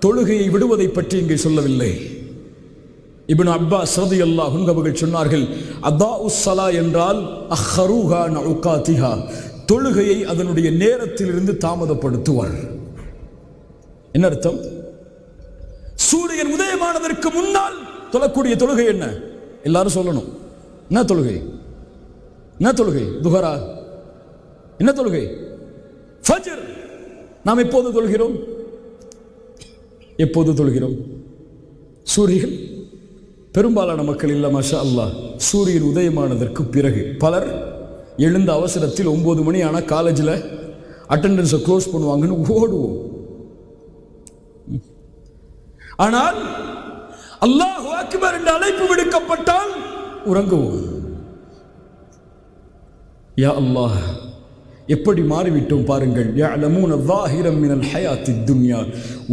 தொழுகையை விடுவதை பற்றி இங்கே சொல்லவில்லை. இப்னு அப்பாஸ் ரலியல்லாஹு அன்ஹு அவர்கள் சொன்னார்கள், அதாஉஸ் ஸலா என்றால் அஹ்ருஹா நஉகாதிஹா, தொழுகையை அதனுடைய நேரத்திலிருந்து தாமதப்படுத்துவார். என்ன அர்த்தம்? சூரியன் உதயமானதற்கு முன்னால் தொழக்கூடிய தொழுகை என்ன? எல்லாரும் சொல்லணும். என்ன தொழுகை? என்ன தொழுகை? துஹரா? என்ன தொழுகை? ஃபஜ்ர். நாம் எப்போது தொழுகிறோம்? எப்போது தொழுகிறோம்? சூரியன் பெரும்பாலான மக்கள் இல்ல மாஷா அல்லாஹ் சூரியன் உதயமானதற்கு பிறகு. பலர் எழுந்த அவசரத்தில் 9 மணி ஆனால் காலேஜில் அட்டெண்டன்ஸை க்ளோஸ் பண்ணுவாங்கன்னு ஓடுவோம். ஆனால் அல்லாஹு அக்பர் என்ற அழைப்பு விடுக்கப்பட்டால் உறங்குவோம். யா அல்லாஹ், எப்படி மாறிவிட்டோம் பாருங்கள். யஅலமூன ஸாஹிரம் மினல் ஹயாத்தித் துன்யா